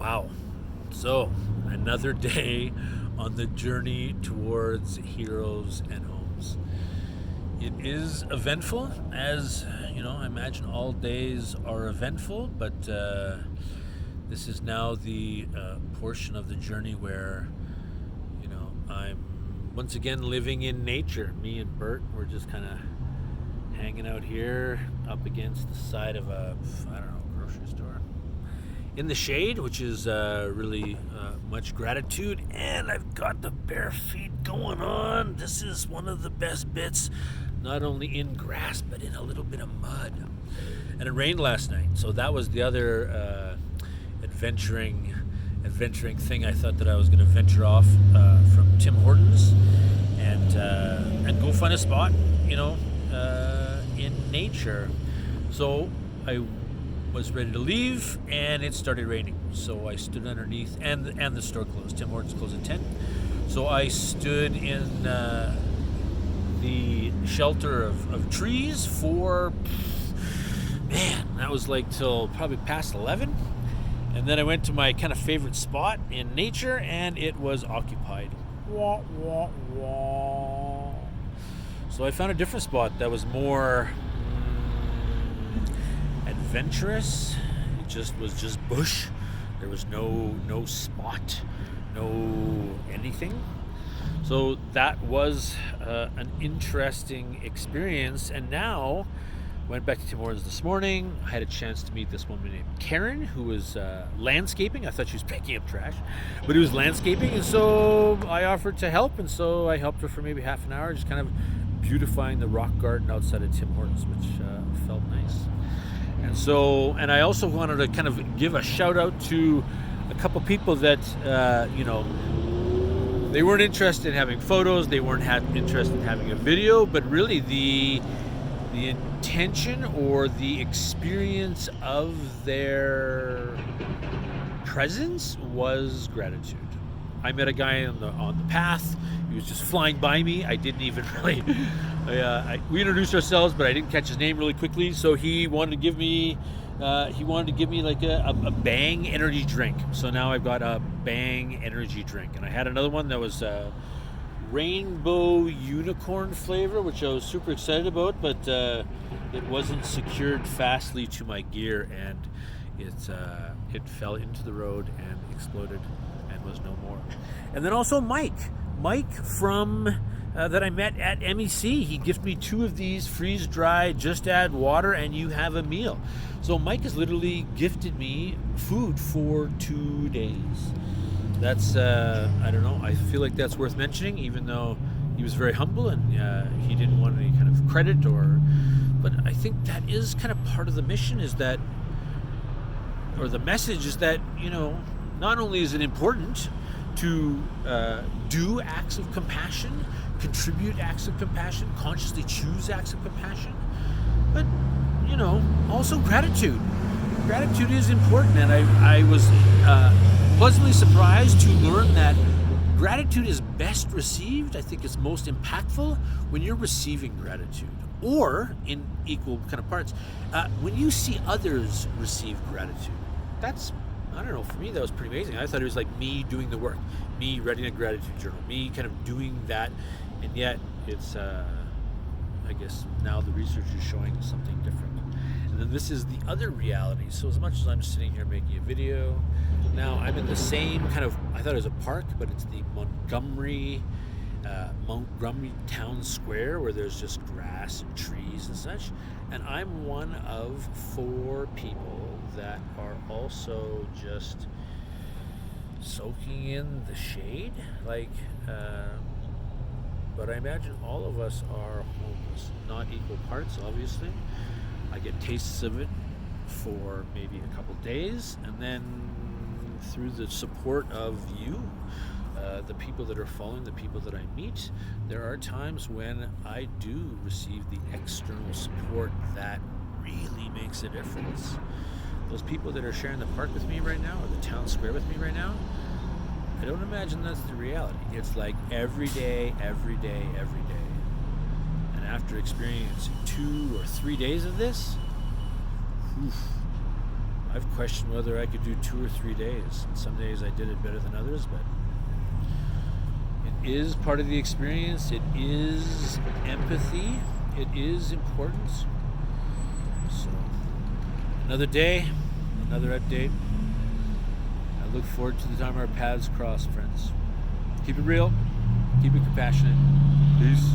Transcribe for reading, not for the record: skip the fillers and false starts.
Wow. So, another day on the journey towards heroes and homes. It is eventful, as you know, I imagine all days are eventful, but this is now the portion of the journey where, I'm once again living in nature. Me and Bert, we're just kind of hanging out here up against the side of a, grocery store in the shade, which is really much gratitude. And I've got the bare feet going on. This is one of the best bits, not only in grass, but in a little bit of mud. And it rained last night, so that was the other adventuring thing. I thought that I was going to venture off from Tim Hortons and go find a spot, in nature. So I was ready to leave, and it started raining. So I stood underneath, and the store closed. Tim Hortons closed at 10. So I stood in the shelter of trees for, that was like till probably past 11. And then I went to my kind of favorite spot in nature, and it was occupied. Wah, wah, wah. So I found a different spot that was more adventurous. It was just bush. There was no spot, no anything. So that was an interesting experience. And now, went back to Tim Hortons this morning. I had a chance to meet this woman named Karen, who was landscaping. I thought she was picking up trash, but it was landscaping. And so I offered to help. And so I helped her for maybe half an hour, just kind of beautifying the rock garden outside of Tim Hortons, which felt nice. And I also wanted to kind of give a shout out to a couple people that, they weren't interested in having photos. They weren't interested in having a video, but really the intention or the experience of their presence was gratitude. I met a guy on the path. He was just flying by me. I didn't even really. We introduced ourselves, but I didn't catch his name really quickly. So he wanted to give me. Like a Bang energy drink. So now I've got a Bang energy drink, and I had another one that was rainbow unicorn flavor, which I was super excited about, but it wasn't secured fastly to my gear, and it fell into the road and exploded and was no more. And then also Mike from that I met at MEC. He gifted me 2 of these freeze dried, just add water and you have a meal. So Mike has literally gifted me food for 2 days. That's I don't know, I feel like that's worth mentioning, even though he was very humble and he didn't want any kind of credit but I think that is kind of part of the mission, is that, or the message is that, not only is it important to do acts of compassion, contribute acts of compassion, consciously choose acts of compassion, but also gratitude. Gratitude is important, and I was pleasantly surprised to learn that gratitude is best received. I think it's most impactful when you're receiving gratitude, or in equal kind of parts, when you see others receive gratitude. That's, I don't know, for me that was pretty amazing. I thought it was like me doing the work, me writing a gratitude journal, me kind of doing that, and yet it's, I guess now the research is showing something different. And then this is the other reality. So as much as I'm sitting here making a video, now I'm in the same kind of, I thought it was a park, but it's the Montgomery Town Square, where there's just grass and trees and such. And I'm one of 4 people that are also just soaking in the shade. But I imagine all of us are homeless. Not equal parts, obviously. I get tastes of it for maybe a couple days, and then through the support of you, the people that are following, the people that I meet, there are times when I do receive the external support that really makes a difference. Those people that are sharing the park with me right now, or the town square with me right now, I don't imagine that's the reality. It's like every day, every day, every day. And after experiencing 2 or 3 days of this, I've questioned whether I could do 2 or 3 days. Some days I did it better than others, but it is part of the experience. It is empathy. It is important. So, another day, another update. I look forward to the time our paths cross, friends. Keep it real. Keep it compassionate. Peace.